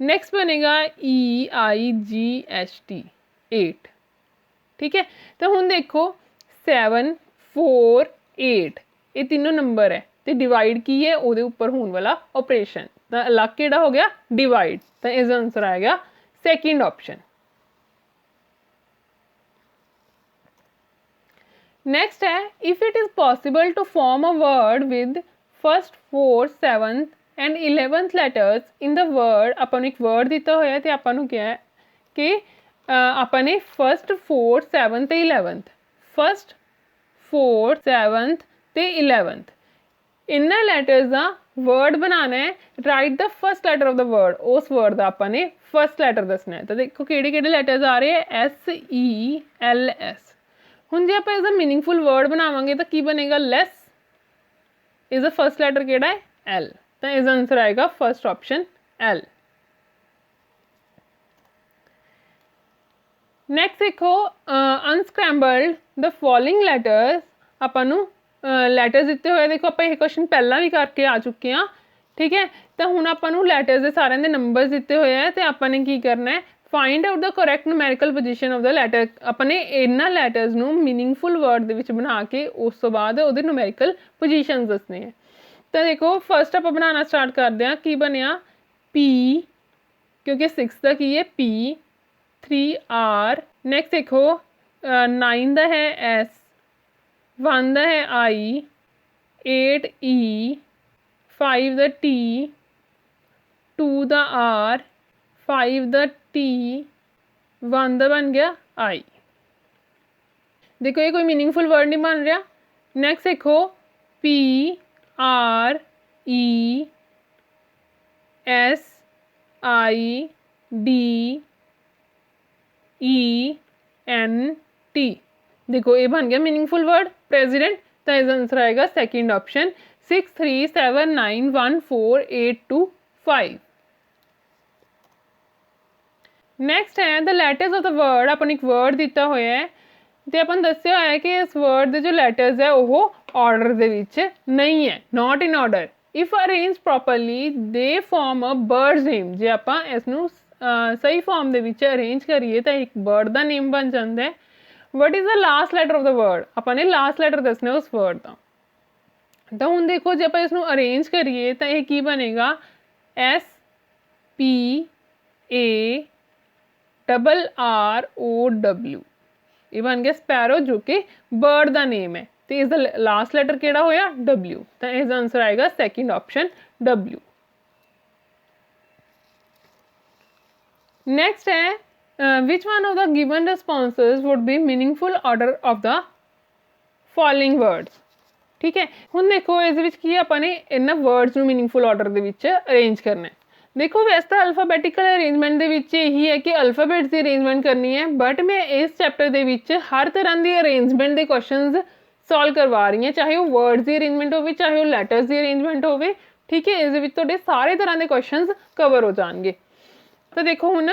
नेक्स्ट बनेगा EIGHT 8। ठीक है, तो हुण देखो 7 4 8 ये तीनों नंबर है तो डिवाइड की है वो उपर होने वाला ऑपरेशन, तो अलग केड़ा हो गया डिवाइड। तो इसका आंसर आएगा सेकंड ऑप्शन। नेक्स्ट है if it is possible to form a word with first 4 7th and 11th letters in the word. अपन एक वर्ड दिता होया तो अपन क्या है कि अपने first 4 7th 11th, first 4 7th ते 11th इन्ना लैटर्स का वर्ड बनाना है। Write the first letter of the word, उस वर्ड का अपने फर्स्ट लैटर दसना है। तो देखो किहड़े लैटर्स आ रहे हैं SELS। हुण जे आपां इसका मीनिंगफुल वर्ड बनावांगे तो की बनेगा लेस। इसका फर्स्ट लैटर किहड़ा है L, तो इसका आंसर आएगा फर्स्ट ऑप्शन L। नैक्सट देखो अनस्क्रैम्बल्ड द फॉलोइंग लैटर्स। अपन लैटर्स दिते हुए देखो आप ये क्वेश्चन पहला भी करके आ चुके हैं, ठीक है, तो हुण अपन लैटर्स के सारे नंबर्स दिते हुए हैं तो आपने की करना है find out the correct numerical position of the latter. अपने इन्होंने लैटर्स नू मीनिंगफुल वर्ड दे विच बना के उस तो बाद उहदे न्यूमेरिकल पोजीशनस दसने हैं। तो देखो फर्स्ट आप बनाना स्टार्ट करते हैं, की बनया P क्योंकि 6 का की है P, 3R। नैक्सट देखो 9 का है S, 1 का है I, 8E, 5 का T, 2 का R, 5 का T, 1 का बन गया I। देखो ये कोई मीनिंगफुल वर्ड नहीं बन रहा। नैक्सट देखो PRESIDENT। देखो ये बन गया मीनिंगफुल वर्ड प्रेसिडेंट। तो इसका आंसर आएगा सेकंड ऑप्शन 6 3 7 9 1 4 8 2 5। नैक्सट है the letters of the word. अपन एक वर्ड दिता हुआ है तो अपन दस्या है कि इस वर्ड के जो लैटर्स है वो ऑर्डर दे विच नहीं है, not in order. If arrange properly they form a bird's name. जे आप इसनू सही फॉर्म दे विच अरेंज करिए तो एक बर्ड का नेम बन जाता है। What is the last letter of the word. अपने लास्ट लैटर दसना उस वर्ड का। तो हुण देखो जे आप इसनू अरेंज करिए तो यह की बनेगा SPARROW। ये बन गया स्पैरो जो कि बर्ड का नेम है। तो इसका लास्ट लैटर केड़ा होया W। तो इसका आंसर आएगा सेकंड ऑप्शन W। नेक्स्ट है विच one of the given responses would be meaningful order of the following words. ठीक है, हुण देखो इस की अपने इन्होंने वर्ड्स नू मीनिंगफुल ऑर्डर के अरेंज करना है। देखो वैसे तो अल्फाबैटिकल अरेंजमेंट यही है कि अल्फाबेट्स की अरेंजमेंट करनी है, बट मैं इस चैप्टर के हर तरह की अरेंजमेंट के क्वेश्चन सॉल्व करवा रही हैं, चाहे वो वर्ड्स की अरेंजमेंट हो चाहे वो लैटर्स की अरेंजमेंट हो। ठीक है, इस सारे तरह के क्वेश्चन कवर हो जाएंगे। तो देखो हुण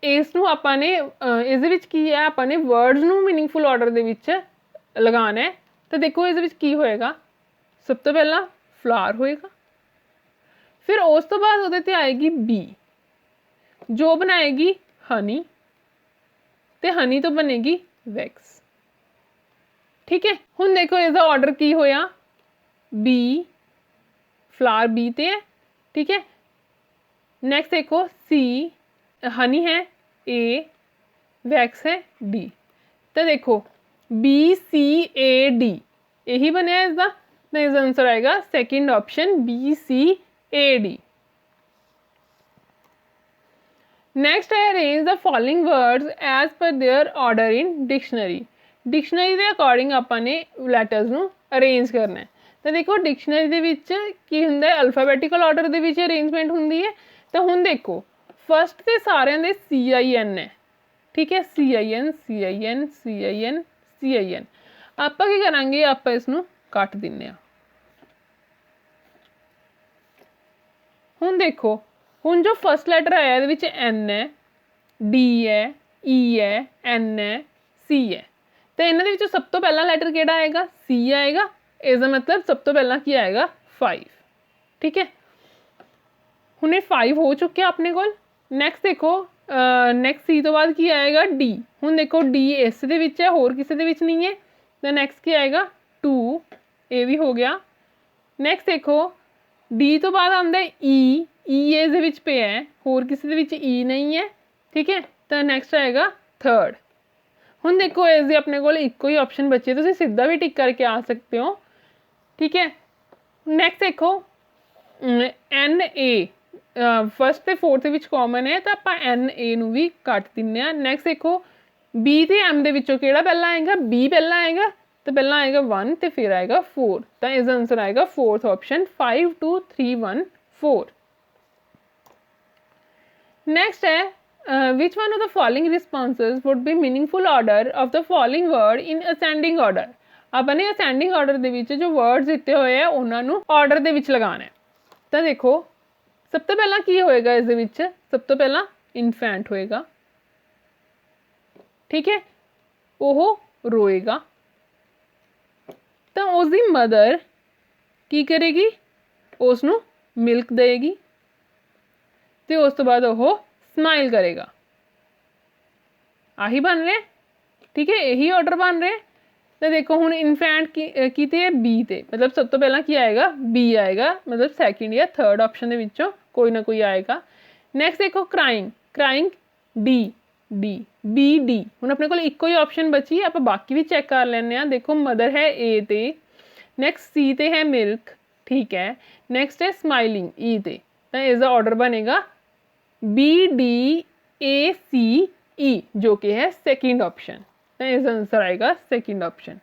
इसनू अपने इस की है अपने वर्ड्स नू मीनिंगफुल ऑर्डर के लगाना है। तो देखो इस की होएगा, सब तो पहला फ्लावर होएगा, फिर उस तो बाद उहदे ते आएगी बी जो बनाएगी हनी, तो हनी तो बनेगी वैक्स। ठीक है, हुण देखो इसका ऑर्डर की होया बी, फ्लावर बी ते है, ठीक है, ਨੈਕਸਟ ਦੇਖੋ ਸੀ ਹਨੀ ਹੈ, ਏ ਵੈਕਸ ਹੈ, ਡੀ। ਤਾਂ ਦੇਖੋ BCAD यही बनया इसका, तो इसका आंसर आएगा सेकंड ऑप्शन BCAD। नेक्स्ट है arrange the following words as per their order in dictionary. Dictionary के अकॉर्डिंग आपने लैटर्स नू अरेंज करना है। तो देखो डिक्शनरी दे विच की हुंदा है, अल्फाबैटिकल ऑर्डर दे विच अरेंजमेंट हुंदी है। तो हुण देखो फस्ट ते सारियां दे CIN है, ठीक है, CIN CIN CIN CIN। ਆਪਾਂ ਕੀ ਕਰਾਂਗੇ, ਆਪਾਂ ਇਸ ਨੂੰ ਕੱਟ ਦਿੰਨੇ ਆ। ਹੁਣ ਦੇਖੋ ਹੁਣ ਜੋ ਫਸਟ ਲੈਟਰ ਆਇਆ ਇਹਦੇ ਵਿੱਚ N ਹੈ, D ਹੈ, E ਹੈ, N ਹੈ, C ਹੈ। ਤੇ ਇਹਨਾਂ ਦੇ ਵਿੱਚੋਂ ਸਭ ਤੋਂ ਪਹਿਲਾ ਲੈਟਰ ਕਿਹੜਾ ਆਏਗਾ, C ਆਏਗਾ। ਇਸ ਦਾ ਮਤਲਬ ਸਭ ਤੋਂ ਪਹਿਲਾਂ ਕੀ ਆਏਗਾ 5, ਠੀਕ ਹੈ। ਹੁਣ ਇਹ 5 ਹੋ ਚੁੱਕਿਆ ਆਪਣੇ ਕੋਲ। ਨੈਕਸਟ ਦੇਖੋ ਨੈਕਸਟ C ਤੋਂ ਬਾਅਦ ਕੀ ਆਏਗਾ D। ਹੁਣ ਦੇਖੋ D ਇਸ ਦੇ ਵਿੱਚ ਹੈ, ਹੋਰ ਕਿਸੇ ਦੇ ਵਿੱਚ ਨਹੀਂ ਹੈ। तो नैक्सट क्या आएगा 2, ये भी हो गया। नैक्सट देखो D तो बाद आंदा E, E इस दे विच पे है, होर किसी दे विच E नहीं है, ठीक है। तो नैक्सट आएगा थर्ड। हुण देखो इस दे अपने कोल इक्को ही ऑप्शन बचे, तुसीं सीधा भी टिक करके आ सकते हो, ठीक है। नैक्सट देखो NA फस्ट ते फोर्थ विच कॉमन है, तो आपां NA नूं भी कट दिंदे आ। नैक्सट देखो B ते M दे विचों केड़ा पहला आएगा, B पहला आएगा। तो पहला आएगा 1 तो फिर आएगा 4। तो इसका आंसर आएगा फोर्थ ऑप्शन 5 2 3 1 4। नेक्स्ट है विच one of the following responses would be meaningful order of the following word in ascending order. अपने असेंडिंग ऑर्डर दे विच जो वर्ड्स दिते हुए हैं उन्होंने ऑर्डर दे विच लगाना है। तो देखो सब तो पहला की होएगा, इस दे विच सब तो पहला इन्फेंट होएगा, ठीक है, वो रोएगा। तो उसकी मदर की करेगी, उसनू मिल्क देगी, तो उस तो बाद वो स्माइल करेगा। आही बन रहे, ठीक है, यही ऑर्डर बन रहे। तो देखो हुण इन्फेंट की ते बी ते, मतलब सब तो पहला की आएगा बी आएगा, मतलब सैकेंड या थर्ड ऑप्शन दे विचों कोई ना कोई आएगा। नैक्सट देखो crying, crying D D B D. हुण अपने कोल इक्को ही ऑप्शन बची, आप बाकी भी चैक कर लैंदे आ। देखो मदर है ए ते, नैक्सट सी ते है मिल्क, ठीक है, नैक्सट है स्माइलिंग ई ते। तो इसका ऑर्डर बनेगा BDACE जो कि है सेकेंड ऑप्शन। तो इसका आंसर आएगा सेकेंड ऑप्शन।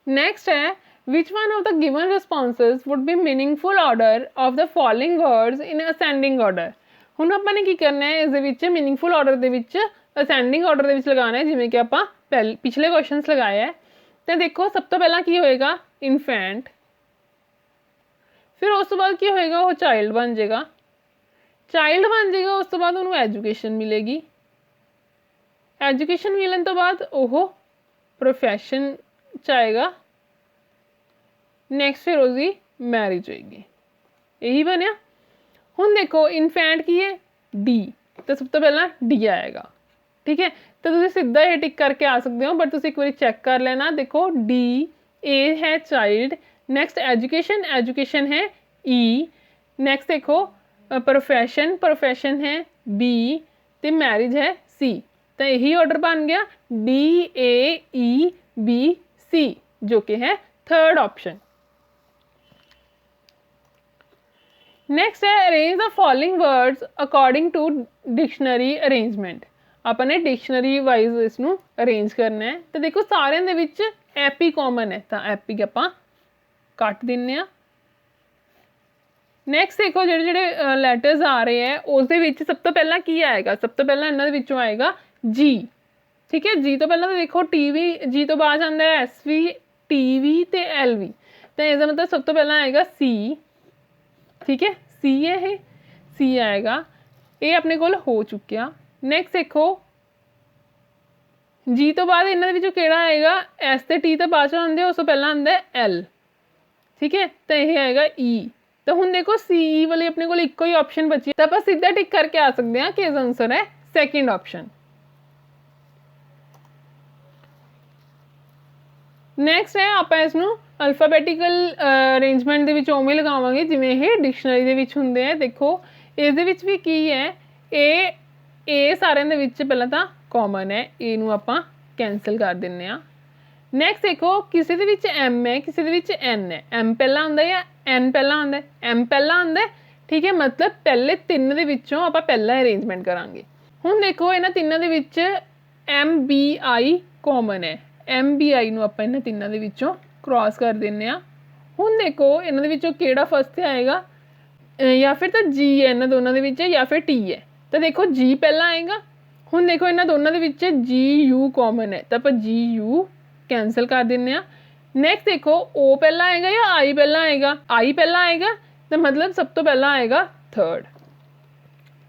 नेक्स्ट है विच one of the given responses would be meaningful order of the following words in ascending order. हुण आपां की करना है, इस दे विच मीनिंगफुल ऑर्डर दे विच असेंडिंग ऑर्डर दे विच लगाना है, जिवें कि आपां पिछले क्वेश्चनस लगाए है। तो देखो सब तो पहला की होएगा इन्फेंट, फिर उस तो बाद की होएगा वो चाइल्ड बन जाएगा, चाइल्ड बन जाएगा, उस तो बाद उन्होंने एजुकेशन मिलेगी, एजुकेशन मिलने तो बाद वो प्रोफैशन चाहेगा, नैक्सट फिर उसकी मैरिज होएगी। यही बनया। हुण देखो इन्फेंट की है डी, तो सब तो पहला डी आएगा, ठीक है। तो तुम सीधा ये टिक करके आ सकते हो, बट तुम एक बार चेक कर लेना। देखो डी ए है चाइल्ड, नैक्सट एजुकेशन, एजुकेशन है ई, नैक्सट देखो प्रोफैशन, प्रोफैशन है बी, तो मैरिज है सी। तो यही ऑर्डर बन गया DAEBC जो कि है थर्ड ऑप्शन। नेक्स्ट है arrange the following words according to dictionary arrangement. अपने डिक्शनरी वाइज इसनू अरेंज करना है। तो देखो सारे दे विच एपी कॉमन है, तो एपी आपां कट दिन्ने आ। नैक्सट देखो जेडे जेडे लैटर्स आ रहे हैं उस दे विच सब तो पहला की आएगा, सब तो पहला इन्हां दे विचों आएगा जी, ठीक है। जी तो पहला तो देखो टीवी, जी तो बाद आंदा है SV, टीवी ते LV। तो इसका मतलब सब तो पहला आएगा सी, ठीक है, सी है, सी आएगा, ये अपने कोल हो चुकिया। नैक्सट देखो जी तो बाद इन्हां दे विचों केड़ा आएगा, एस ते टी तो बाद आंदे, उस तो पहला आंदा है L, ठीक है। तो यह आएगा ई। तो हुण देखो सी वाली अपने कोल इक्को ही ऑप्शन बची, तो आप सीधा टिक करके आ सकते हैं कि इसका आंसर है सेकेंड ऑप्शन। नैक्सट है आप इसनू अल्फाबैटिकल अरेंजमेंट दे विच उवें लगावांगे जिवें ये डिक्शनरी दे विच हुंदे हैं। देखो ਇਸ ਦੇ ਵਿੱਚ ਵੀ ਕੀ ਹੈ, ਇਹ ਸਾਰਿਆਂ ਦੇ ਵਿੱਚ ਪਹਿਲਾਂ ਤਾਂ ਕਾਮਨ ਹੈ, ਇਹ ਨੂੰ ਆਪਾਂ ਕੈਂਸਲ ਕਰ ਦਿੰਦੇ ਹਾਂ। ਨੈਕਸਟ ਦੇਖੋ, ਕਿਸੇ ਦੇ ਵਿੱਚ m ਹੈ, ਕਿਸੇ ਦੇ ਵਿੱਚ n ਹੈ। m ਪਹਿਲਾਂ ਆਉਂਦਾ ਜਾਂ n ਪਹਿਲਾਂ ਆਉਂਦਾ? m ਪਹਿਲਾਂ ਆਉਂਦਾ, ਠੀਕ ਹੈ। ਮਤਲਬ ਪਹਿਲੇ ਤਿੰਨ ਦੇ ਵਿੱਚੋਂ ਆਪਾਂ ਪਹਿਲਾਂ ਅਰੇਂਜਮੈਂਟ ਕਰਾਂਗੇ। ਹੁਣ ਦੇਖੋ ਇਹਨਾਂ ਤਿੰਨਾਂ ਦੇ ਵਿੱਚ MBI ਕਾਮਨ ਹੈ, MBI ਨੂੰ ਆਪਾਂ ਇਹਨਾਂ ਤਿੰਨਾਂ ਦੇ ਵਿੱਚੋਂ ਕ੍ਰਾਸ ਕਰ ਦਿੰਦੇ ਹਾਂ। ਹੁਣ ਦੇਖੋ ਇਹਨਾਂ ਦੇ ਵਿੱਚੋਂ ਕਿਹੜਾ ਫਸਟ ਆਏਗਾ, ਜਾਂ ਫਿਰ ਤਾਂ G ਹੈ ਇਹਨਾਂ ਦੋਨਾਂ ਦੇ ਵਿੱਚ, ਜਾਂ ਫਿਰ T ਹੈ। ਤਾਂ ਦੇਖੋ G ਪਹਿਲਾਂ ਆਏਗਾ। ਹੁਣ ਦੇਖੋ ਇਹਨਾਂ ਦੋਨਾਂ ਦੇ ਵਿੱਚ GU ਕਾਮਨ ਹੈ, ਤਾਂ ਆਪਾਂ GU ਕੈਂਸਲ ਕਰ ਦਿੰਦੇ ਹਾਂ। ਨੈਕਸਟ ਦੇਖੋ O ਪਹਿਲਾਂ ਆਏਗਾ ਜਾਂ I ਪਹਿਲਾਂ ਆਏਗਾ? I ਪਹਿਲਾਂ ਆਏਗਾ, ਤਾਂ ਮਤਲਬ ਸਭ ਤੋਂ ਪਹਿਲਾਂ ਆਏਗਾ ਥਰਡ।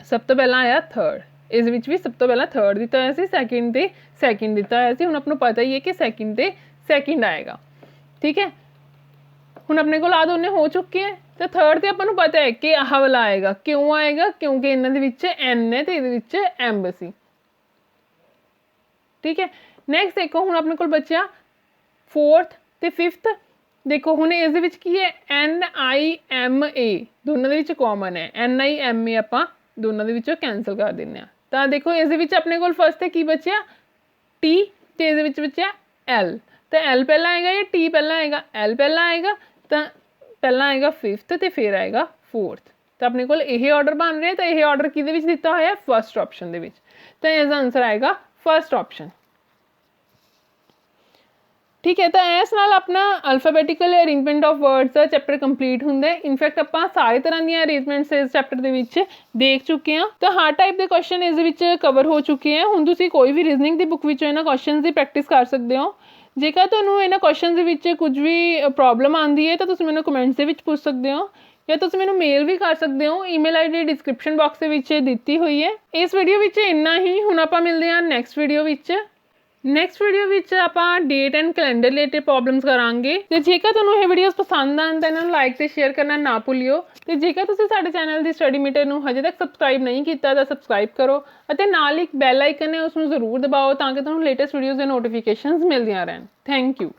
ਸਭ ਤੋਂ ਪਹਿਲਾਂ ਆਇਆ ਥਰਡ। ਇਸ ਵਿੱਚ ਵੀ ਸਭ ਤੋਂ ਪਹਿਲਾਂ ਥਰਡ ਦਿੱਤਾ ਹੋਇਆ ਸੀ, ਸੈਕਿੰਡ ਤੇ ਸੈਕਿੰਡ ਦਿੱਤਾ ਹੋਇਆ ਸੀ। ਹੁਣ ਆਪਾਂ ਨੂੰ ਪਤਾ ਹੀ ਹੈ ਕਿ ਸੈਕਿੰਡ ਤੇ ਸੈਕਿੰਡ ਆਏਗਾ, ਠੀਕ ਹੈ। ਹੁਣ ਆਪਣੇ ਕੋਲ ਆ ਦੋਨੇ ਹੋ ਚੁੱਕੇ ਹੈ, ਤਾਂ ਥਰਡ ਤੇ ਆਪਾਂ ਨੂੰ ਪਤਾ ਹੈ ਕਿ ਆਹ ਵਾਲਾ ਆਏਗਾ। ਕਿਉਂ ਆਏਗਾ? ਕਿਉਂਕਿ ਇਹਨਾਂ ਦੇ ਵਿੱਚ n ਹੈ ਤੇ ਇਹਦੇ ਵਿੱਚ m ਸੀ, ਠੀਕ ਹੈ। ਨੈਕਸਟ ਦੇਖੋ ਹੁਣ ਆਪਣੇ ਕੋਲ ਬਚਿਆ ਫੋਰਥ ਤੇ ਫਿਫਥ। ਦੇਖੋ ਹੁਣ ਇਸ ਦੇ ਵਿੱਚ ਕੀ ਹੈ, NIMA ਦੋਨਾਂ ਦੇ ਵਿੱਚ ਕਾਮਨ ਹੈ। NIMA ਆਪਾਂ ਦੋਨਾਂ ਦੇ ਵਿੱਚੋਂ ਕੈਂਸਲ ਕਰ ਦਿੰਦੇ ਹਾਂ। ਤਾਂ ਦੇਖੋ ਇਸ ਦੇ ਵਿੱਚ ਆਪਣੇ ਕੋਲ ਫਸਟ ਤੇ ਕੀ ਬਚਿਆ, T, ਤੇ ਇਸ ਦੇ ਵਿੱਚ ਬਚਿਆ L। ਤਾਂ L ਪਹਿਲਾਂ ਆਏਗਾ ਜਾਂ T ਪਹਿਲਾਂ ਆਏਗਾ? L ਪਹਿਲਾਂ ਆਏਗਾ। ਤਾਂ ਪਹਿਲਾਂ ਆਏਗਾ ਫਿਫਥ ਤੇ ਫਿਰ ਆਏਗਾ ਫੋਰਥ। ਤਾਂ ਆਪਣੇ ਕੋਲ ਇਹ ਆਰਡਰ ਬਣ ਰਿਹਾ। ਤਾਂ ਇਹ ਆਰਡਰ ਕਿਹਦੇ ਵਿੱਚ ਦਿੱਤਾ ਹੋਇਆ? ਫਸਟ ਆਪਸ਼ਨ ਦੇ ਵਿੱਚ। ਤਾਂ ਇਸ ਦਾ ਆਨਸਰ ਆਏਗਾ ਫਸਟ ਆਪਸ਼ਨ, ਠੀਕ ਹੈ। ਤਾਂ ਇਸ ਨਾਲ ਆਪਣਾ ਅਲਫਾਬੈਟੀਕਲ ਅਰੇਂਜਮੈਂਟ ਆਫ ਵਰਡਸ ਦਾ ਚੈਪਟਰ ਕੰਪਲੀਟ ਹੁੰਦਾ ਹੈ। ਇਨਫੈਕਟ ਆਪਾਂ ਸਾਰੇ ਤਰ੍ਹਾਂ ਦੀਆਂ ਅਰੇਂਜਮੈਂਟਸ ਇਸ ਚੈਪਟਰ ਦੇ ਵਿੱਚ ਦੇਖ ਚੁੱਕੇ ਹਾਂ। ਤਾਂ ਹਰ ਟਾਈਪ ਦੇ ਕੁਐਸਚਨ ਇਸ ਦੇ ਵਿੱਚ ਕਵਰ ਹੋ ਚੁੱਕੇ ਹੈ। ਹੁਣ ਤੁਸੀਂ ਕੋਈ ਵੀ ਰੀਜ਼ਨਿੰਗ ਦੀ ਬੁੱਕ ਵਿੱਚੋਂ ਇਹਨਾਂ ਕੁਐਸਚਨਸ ਦੀ ਪ੍ਰੈਕਟਿਸ ਕਰ ਸਕਦੇ ਹੋ। ਜੇਕਰ ਤੁਹਾਨੂੰ ਇਹਨਾਂ ਕੁਐਸਚਨਸ ਦੇ ਵਿੱਚ ਕੁਝ ਵੀ ਪ੍ਰੋਬਲਮ ਆਉਂਦੀ ਹੈ ਤਾਂ ਤੁਸੀਂ ਮੈਨੂੰ ਕਮੈਂਟਸ ਦੇ ਵਿੱਚ ਪੁੱਛ ਸਕਦੇ ਹੋ, ਜਾਂ ਤੁਸੀਂ ਮੈਨੂੰ ਮੇਲ ਵੀ ਕਰ ਸਕਦੇ ਹੋ। ਈਮੇਲ ਆਈਡੀ ਡਿਸਕ੍ਰਿਪਸ਼ਨ ਬਾਕਸ ਦੇ ਵਿੱਚ ਦਿੱਤੀ ਹੋਈ ਹੈ। ਇਸ ਵੀਡੀਓ ਵਿੱਚ ਇੰਨਾ ਹੀ। ਹੁਣ ਆਪਾਂ ਮਿਲਦੇ ਹਾਂ ਨੈਕਸਟ ਵੀਡੀਓ ਵਿੱਚ। ਨੈਕਸਟ ਵੀਡੀਓ ਵਿੱਚ ਆਪਾਂ date and calendar related problems ਕਰਾਂਗੇ। ਤੇ ਜੇਕਰ ਤੁਹਾਨੂੰ ਇਹ ਵੀਡੀਓਜ਼ ਪਸੰਦ ਆਉਣ ਤਾਂ ਇਹਨਾਂ ਨੂੰ ਲਾਈਕ ਤੇ ਸ਼ੇਅਰ ਕਰਨਾ ਨਾ ਭੁੱਲਿਓ। ਤੇ ਜੇਕਰ ਤੁਸੀਂ ਸਾਡੇ ਚੈਨਲ ਦੀ ਸਟੱਡੀ ਮੀਟਰ ਨੂੰ ਹਜੇ ਤੱਕ ਸਬਸਕ੍ਰਾਈਬ ਨਹੀਂ ਕੀਤਾ ਤਾਂ ਸਬਸਕ੍ਰਾਈਬ ਕਰੋ, ਅਤੇ ਨਾਲ ਇੱਕ ਬੈਲ ਆਈਕਨ ਹੈ ਉਸ ਨੂੰ ਜ਼ਰੂਰ ਦਬਾਓ ਤਾਂ ਕਿ ਤੁਹਾਨੂੰ ਲੇਟੈਸਟ ਵੀਡੀਓਜ਼ ਦੇ ਨੋਟੀਫਿਕੇਸ਼ਨਸ ਮਿਲਦੀਆਂ ਰਹਿਣ। Thank you.